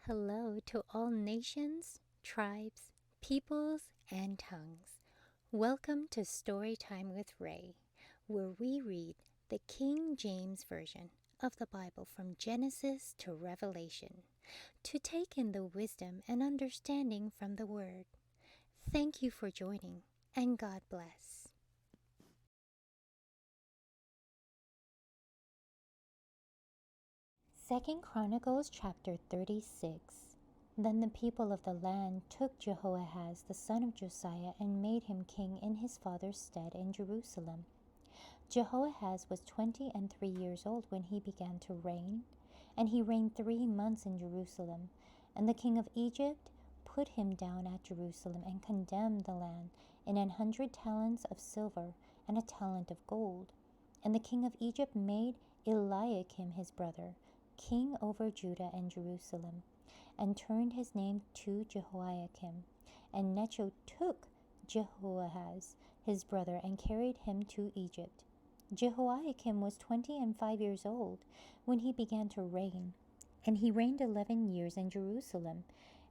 Hello to all nations, tribes, peoples, and tongues. Welcome to Storytime with Ray, where we read the King James Version of the Bible from Genesis to Revelation, to take in the wisdom and understanding from the Word. Thank you for joining, and God bless. 2 Chronicles chapter 36. Then the people of the land took Jehoahaz the son of Josiah and made him king in his father's stead in Jerusalem. Jehoahaz was 23 years old when he began to reign, and he reigned 3 months in Jerusalem. And the king of Egypt put him down at Jerusalem and condemned the land in 100 talents of silver and a talent of gold. And the king of Egypt made Eliakim his brother king over Judah and Jerusalem, and turned his name to Jehoiakim. And Necho took Jehoahaz his brother and carried him to Egypt. Jehoiakim was 25 years old when he began to reign, and he reigned 11 years in Jerusalem.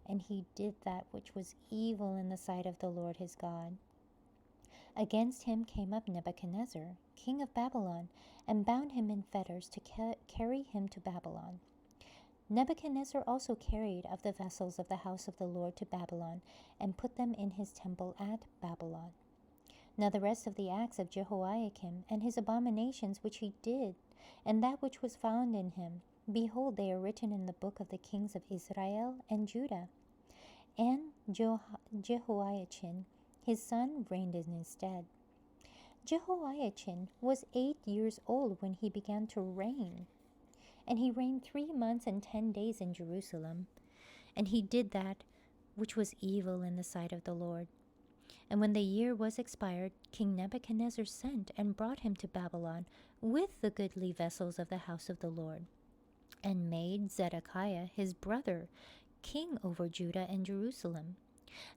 And he did that which was evil in the sight of the Lord his God. Against him came up Nebuchadnezzar, king of Babylon, and bound him in fetters to carry him to Babylon. Nebuchadnezzar also carried of the vessels of the house of the Lord to Babylon, and put them in his temple at Babylon. Now the rest of the acts of Jehoiakim, and his abominations which he did, and that which was found in him, behold, they are written in the book of the kings of Israel and Judah. And Jehoiachin his son reigned in his stead. Jehoiachin was 8 years old when he began to reign, and he reigned 3 months and 10 days in Jerusalem. And he did that which was evil in the sight of the Lord. And when the year was expired, King Nebuchadnezzar sent and brought him to Babylon with the goodly vessels of the house of the Lord, and made Zedekiah his brother king over Judah and Jerusalem.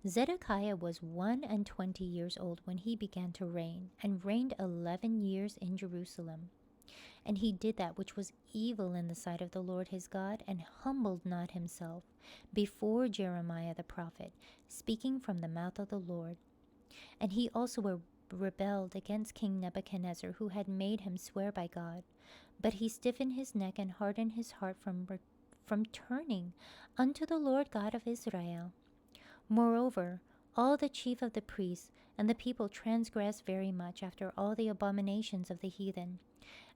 Zedekiah was 21 years old when he began to reign, and reigned 11 years in Jerusalem. And he did that which was evil in the sight of the Lord his God, and humbled not himself before Jeremiah the prophet, speaking from the mouth of the Lord. And he also rebelled against King Nebuchadnezzar, who had made him swear by God. But he stiffened his neck and hardened his heart from turning unto the Lord God of Israel. Moreover, all the chief of the priests and the people transgressed very much after all the abominations of the heathen,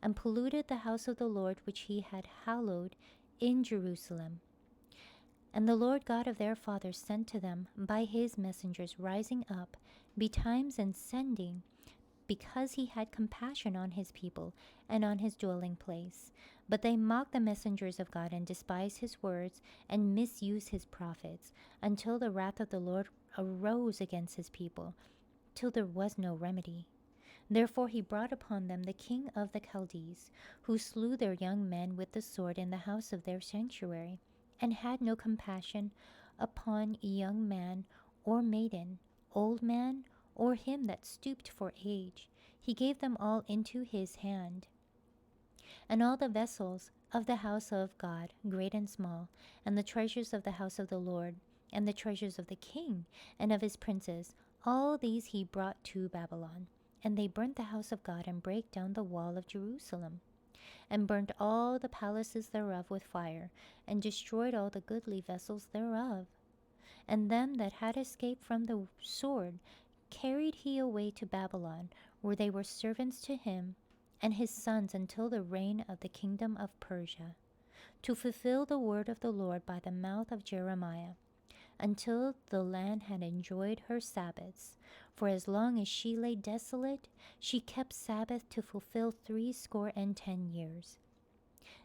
and polluted the house of the Lord which he had hallowed in Jerusalem. And the Lord God of their fathers sent to them by his messengers rising up betimes and sending, because he had compassion on his people and on his dwelling place. But they mocked the messengers of God, and despised his words, and misused his prophets, until the wrath of the Lord arose against his people, till there was no remedy. Therefore he brought upon them the king of the Chaldees, who slew their young men with the sword in the house of their sanctuary, and had no compassion upon young man or maiden, old man, or him that stooped for age. He gave them all into his hand. And all the vessels of the house of God, great and small, and the treasures of the house of the Lord, and the treasures of the king and of his princes, all these he brought to Babylon. And they burnt the house of God, and brake down the wall of Jerusalem, and burnt all the palaces thereof with fire, and destroyed all the goodly vessels thereof. And them that had escaped from the sword carried he away to Babylon, where they were servants to him and his sons until the reign of the kingdom of Persia, to fulfill the word of the Lord by the mouth of Jeremiah, until the land had enjoyed her Sabbaths. For as long as she lay desolate, she kept Sabbath to fulfill 70 years.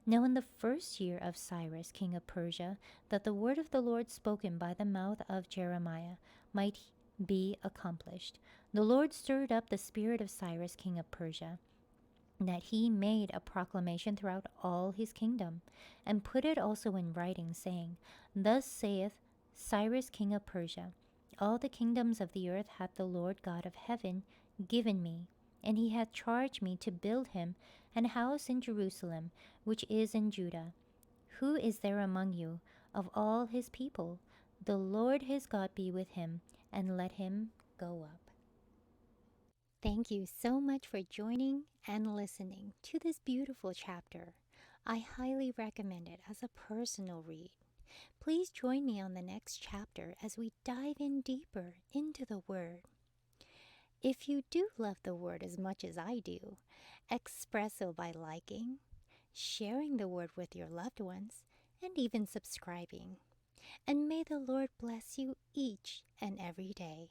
Now in the first year of Cyrus king of Persia, that the word of the Lord spoken by the mouth of Jeremiah might be accomplished, the Lord stirred up the spirit of Cyrus king of Persia, that he made a proclamation throughout all his kingdom, and put it also in writing, saying, Thus saith Cyrus king of Persia, all the kingdoms of the earth hath the Lord God of heaven given me, and he hath charged me to build him an house in Jerusalem, which is in Judah. Who is there among you, of all his people. The Lord his God be with him, and let him go up. Thank you so much for joining and listening to this beautiful chapter. I highly recommend it as a personal read. Please join me on the next chapter as we dive in deeper into the Word. If you do love the Word as much as I do, express so by liking, sharing the Word with your loved ones, and even subscribing. And may the Lord bless you each and every day.